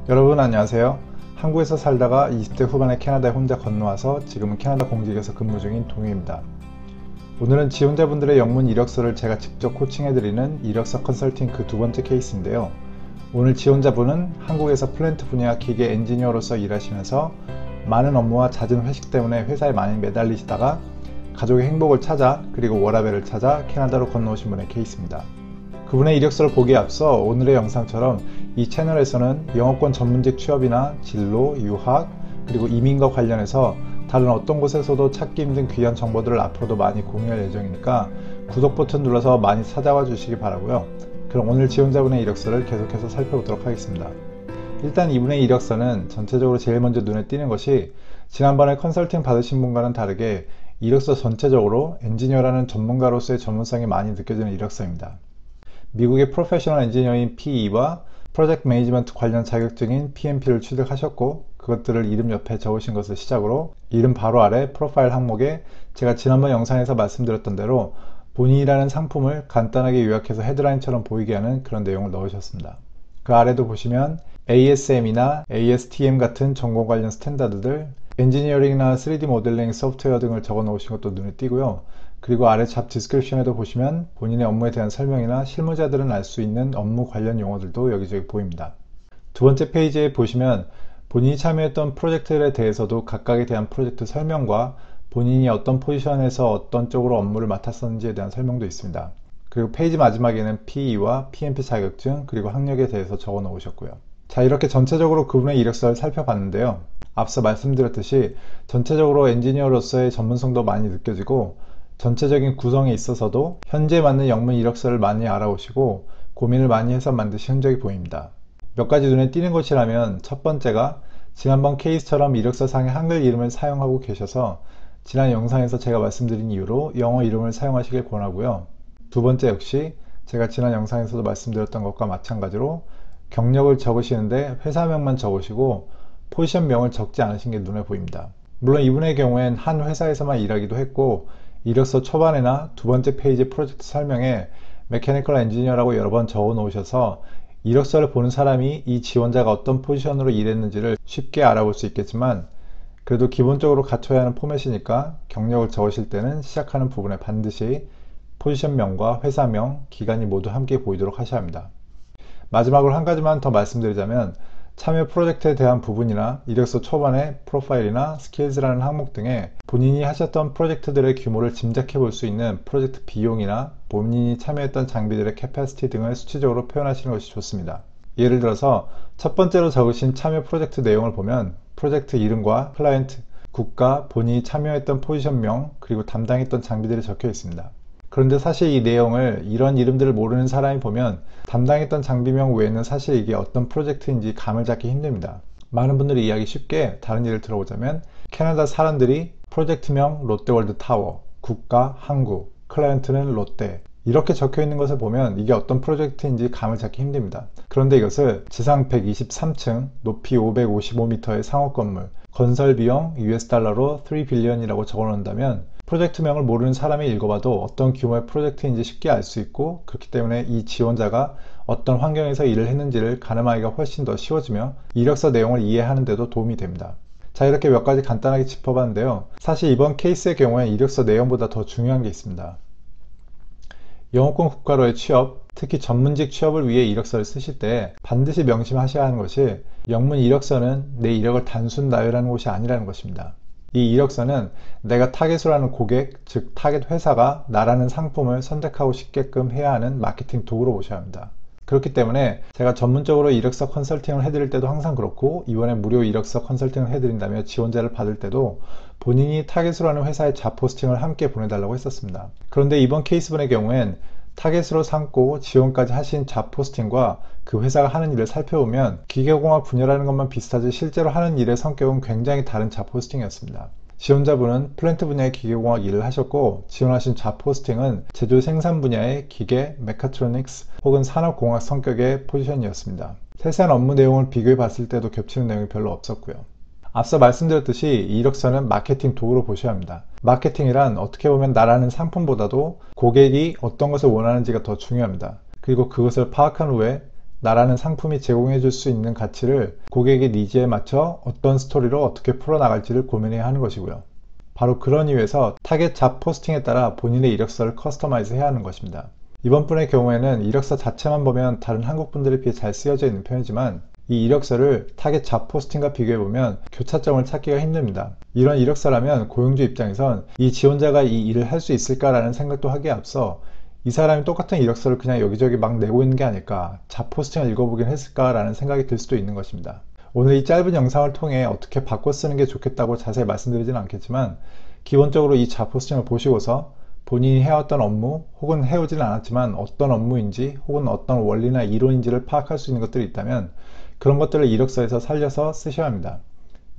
여러분 안녕하세요. 한국에서 살다가 20대 후반에 캐나다에 혼자 건너와서 지금은 캐나다 공직에서 근무 중인 동유입니다. 오늘은 지원자분들의 영문 이력서를 제가 직접 코칭해드리는 이력서 컨설팅 그 두 번째 케이스인데요. 오늘 지원자분은 한국에서 플랜트 분야 기계 엔지니어로서 일하시면서 많은 업무와 잦은 회식 때문에 회사에 많이 매달리시다가 가족의 행복을 찾아 그리고 워라밸을 찾아 캐나다로 건너오신 분의 케이스입니다. 그분의 이력서를 보기에 앞서 오늘의 영상처럼 이 채널에서는 영어권 전문직 취업이나 진로, 유학, 그리고 이민과 관련해서 다른 어떤 곳에서도 찾기 힘든 귀한 정보들을 앞으로도 많이 공유할 예정이니까 구독 버튼 눌러서 많이 찾아와 주시기 바라고요. 그럼 오늘 지원자분의 이력서를 계속해서 살펴보도록 하겠습니다. 일단 이분의 이력서는 전체적으로 제일 먼저 눈에 띄는 것이 지난번에 컨설팅 받으신 분과는 다르게 이력서 전체적으로 엔지니어라는 전문가로서의 전문성이 많이 느껴지는 이력서입니다. 미국의 프로페셔널 엔지니어인 PE와 프로젝트 매니지먼트 관련 자격증인 PMP를 취득하셨고 그것들을 이름 옆에 적으신 것을 시작으로 이름 바로 아래 프로파일 항목에 제가 지난번 영상에서 말씀드렸던 대로 본인이라는 상품을 간단하게 요약해서 헤드라인처럼 보이게 하는 그런 내용을 넣으셨습니다. 그 아래도 보시면 ASM이나 ASTM 같은 전공 관련 스탠다드들, 엔지니어링이나 3D 모델링 소프트웨어 등을 적어 놓으신 것도 눈에 띄고요. 그리고 아래 잡 디스크립션에도 보시면 본인의 업무에 대한 설명이나 실무자들은 알 수 있는 업무 관련 용어들도 여기저기 보입니다. 두 번째 페이지에 보시면 본인이 참여했던 프로젝트들에 대해서도 각각에 대한 프로젝트 설명과 본인이 어떤 포지션에서 어떤 쪽으로 업무를 맡았었는지에 대한 설명도 있습니다. 그리고 페이지 마지막에는 PE와 PMP 자격증 그리고 학력에 대해서 적어 놓으셨고요. 자, 이렇게 전체적으로 그분의 이력서를 살펴봤는데요. 앞서 말씀드렸듯이 전체적으로 엔지니어로서의 전문성도 많이 느껴지고 전체적인 구성에 있어서도 현재 맞는 영문 이력서를 많이 알아오시고 고민을 많이 해서 만드신 흔적이 보입니다. 몇 가지 눈에 띄는 것이라면 첫 번째가 지난번 케이스처럼 이력서상의 한글 이름을 사용하고 계셔서 지난 영상에서 제가 말씀드린 이유로 영어 이름을 사용하시길 권하고요. 두 번째 역시 제가 지난 영상에서도 말씀드렸던 것과 마찬가지로 경력을 적으시는데 회사명만 적으시고 포지션명을 적지 않으신 게 눈에 보입니다. 물론 이분의 경우엔 한 회사에서만 일하기도 했고 이력서 초반에나 두 번째 페이지 프로젝트 설명에 메커니컬 엔지니어라고 여러 번 적어 놓으셔서 이력서를 보는 사람이 이 지원자가 어떤 포지션으로 일했는지를 쉽게 알아볼 수 있겠지만 그래도 기본적으로 갖춰야 하는 포맷이니까 경력을 적으실 때는 시작하는 부분에 반드시 포지션명과 회사명, 기간이 모두 함께 보이도록 하셔야 합니다. 마지막으로 한 가지만 더 말씀드리자면 참여 프로젝트에 대한 부분이나 이력서 초반에 프로파일이나 스킬즈라는 항목 등에 본인이 하셨던 프로젝트들의 규모를 짐작해 볼 수 있는 프로젝트 비용이나 본인이 참여했던 장비들의 캐파시티 등을 수치적으로 표현하시는 것이 좋습니다. 예를 들어서 첫 번째로 적으신 참여 프로젝트 내용을 보면 프로젝트 이름과 클라이언트, 국가, 본인이 참여했던 포지션명, 그리고 담당했던 장비들이 적혀 있습니다. 그런데 사실 이 내용을 이런 이름들을 모르는 사람이 보면 담당했던 장비명 외에는 사실 이게 어떤 프로젝트인지 감을 잡기 힘듭니다. 많은 분들이 이해하기 쉽게 다른 예를 들어보자면 캐나다 사람들이 프로젝트명 롯데월드 타워, 국가 한국, 클라이언트는 롯데 이렇게 적혀 있는 것을 보면 이게 어떤 프로젝트인지 감을 잡기 힘듭니다. 그런데 이것을 지상 123층, 높이 555m의 상업 건물, 건설 비용 $3 billion이라고 적어 놓는다면 프로젝트명을 모르는 사람이 읽어봐도 어떤 규모의 프로젝트인지 쉽게 알 수 있고 그렇기 때문에 이 지원자가 어떤 환경에서 일을 했는지를 가늠하기가 훨씬 더 쉬워지며 이력서 내용을 이해하는 데도 도움이 됩니다. 자, 이렇게 몇 가지 간단하게 짚어봤는데요. 사실 이번 케이스의 경우에 이력서 내용보다 더 중요한 게 있습니다. 영어권 국가로의 취업, 특히 전문직 취업을 위해 이력서를 쓰실 때 반드시 명심하셔야 하는 것이 영문 이력서는 내 이력을 단순 나열하는 것이 아니라는 것입니다. 이 이력서는 내가 타겟으로 하는 고객, 즉 타겟 회사가 나라는 상품을 선택하고 싶게끔 해야 하는 마케팅 도구로 보셔야 합니다. 그렇기 때문에 제가 전문적으로 이력서 컨설팅을 해드릴 때도 항상 그렇고 이번에 무료 이력서 컨설팅을 해드린다며 지원자를 받을 때도 본인이 타겟으로 하는 회사의 잡 포스팅을 함께 보내달라고 했었습니다. 그런데 이번 케이스분의 경우엔 타겟으로 삼고 지원까지 하신 잡 포스팅과 그 회사가 하는 일을 살펴보면 기계공학 분야라는 것만 비슷하지 실제로 하는 일의 성격은 굉장히 다른 잡 포스팅이었습니다. 지원자분은 플랜트 분야의 기계공학 일을 하셨고 지원하신 잡 포스팅은 제조 생산 분야의 기계, 메카트로닉스 혹은 산업공학 성격의 포지션이었습니다. 세세한 업무 내용을 비교해 봤을 때도 겹치는 내용이 별로 없었고요. 앞서 말씀드렸듯이 이 이력서는 마케팅 도구로 보셔야 합니다. 마케팅이란 어떻게 보면 나라는 상품보다도 고객이 어떤 것을 원하는지가 더 중요합니다. 그리고 그것을 파악한 후에 나라는 상품이 제공해 줄 수 있는 가치를 고객의 니즈에 맞춰 어떤 스토리로 어떻게 풀어나갈지를 고민해야 하는 것이고요. 바로 그런 이유에서 타겟 잡 포스팅에 따라 본인의 이력서를 커스터마이즈 해야 하는 것입니다. 이번 분의 경우에는 이력서 자체만 보면 다른 한국 분들에 비해 잘 쓰여져 있는 편이지만 이 이력서를 타겟 잡 포스팅과 비교해보면 교차점을 찾기가 힘듭니다. 이런 이력서라면 고용주 입장에선 이 지원자가 이 일을 할 수 있을까라는 생각도 하기에 앞서 이 사람이 똑같은 이력서를 그냥 여기저기 막 내고 있는 게 아닐까, 잡 포스팅을 읽어보긴 했을까라는 생각이 들 수도 있는 것입니다. 오늘 이 짧은 영상을 통해 어떻게 바꿔 쓰는 게 좋겠다고 자세히 말씀드리지는 않겠지만 기본적으로 이 잡 포스팅을 보시고서 본인이 해왔던 업무 혹은 해오지는 않았지만 어떤 업무인지 혹은 어떤 원리나 이론인지를 파악할 수 있는 것들이 있다면 그런 것들을 이력서에서 살려서 쓰셔야 합니다.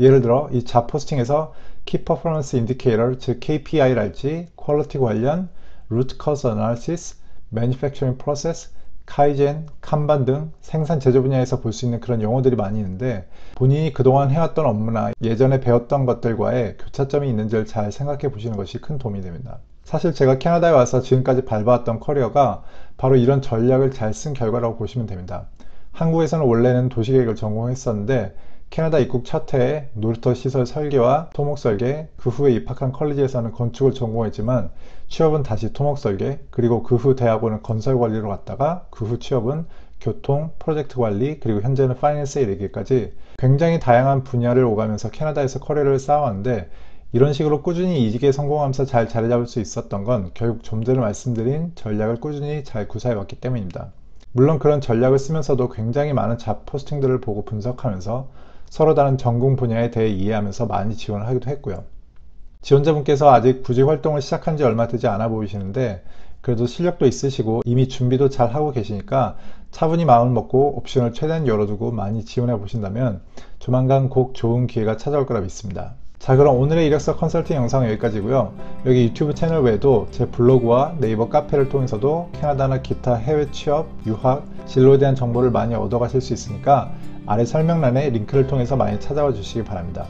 예를 들어 이 잡 포스팅에서 Key Performance Indicator 즉 KPI랄지 퀄리티 관련, Root Cause Analysis, Manufacturing Process, 카이젠, kanban 등 생산 제조 분야에서 볼 수 있는 그런 용어들이 많이 있는데 본인이 그동안 해왔던 업무나 예전에 배웠던 것들과의 교차점이 있는지를 잘 생각해 보시는 것이 큰 도움이 됩니다. 사실 제가 캐나다에 와서 지금까지 밟아왔던 커리어가 바로 이런 전략을 잘 쓴 결과라고 보시면 됩니다. 한국에서는 원래는 도시계획을 전공했었는데 캐나다 입국 첫 해에 놀이터 시설 설계와 토목 설계, 그 후에 입학한 컬리지에서는 건축을 전공했지만 취업은 다시 토목 설계, 그리고 그 후 대학원은 건설 관리로 갔다가 그 후 취업은 교통, 프로젝트 관리, 그리고 현재는 파이낸스에 이르기까지 굉장히 다양한 분야를 오가면서 캐나다에서 커리어를 쌓아왔는데 이런 식으로 꾸준히 이직에 성공하면서 잘 자리 잡을 수 있었던 건 결국 좀 전에 말씀드린 전략을 꾸준히 잘 구사해왔기 때문입니다. 물론 그런 전략을 쓰면서도 굉장히 많은 잡 포스팅들을 보고 분석하면서 서로 다른 전공 분야에 대해 이해하면서 많이 지원을 하기도 했고요. 지원자분께서 아직 구직 활동을 시작한 지 얼마 되지 않아 보이시는데 그래도 실력도 있으시고 이미 준비도 잘 하고 계시니까 차분히 마음을 먹고 옵션을 최대한 열어두고 많이 지원해 보신다면 조만간 꼭 좋은 기회가 찾아올 거라 믿습니다. 자, 그럼 오늘의 이력서 컨설팅 영상은 여기까지고요. 여기 유튜브 채널 외에도 제 블로그와 네이버 카페를 통해서도 캐나다나 기타 해외 취업, 유학, 진로에 대한 정보를 많이 얻어가실 수 있으니까 아래 설명란에 링크를 통해서 많이 찾아와 주시기 바랍니다.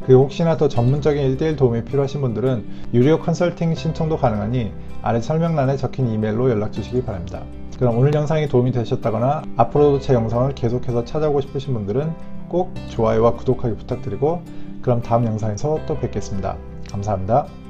그리고 혹시나 더 전문적인 1대1 도움이 필요하신 분들은 유료 컨설팅 신청도 가능하니 아래 설명란에 적힌 이메일로 연락 주시기 바랍니다. 그럼 오늘 영상이 도움이 되셨다거나 앞으로도 제 영상을 계속해서 찾아오고 싶으신 분들은 꼭 좋아요와 구독하기 부탁드리고 그럼 다음 영상에서 또 뵙겠습니다. 감사합니다.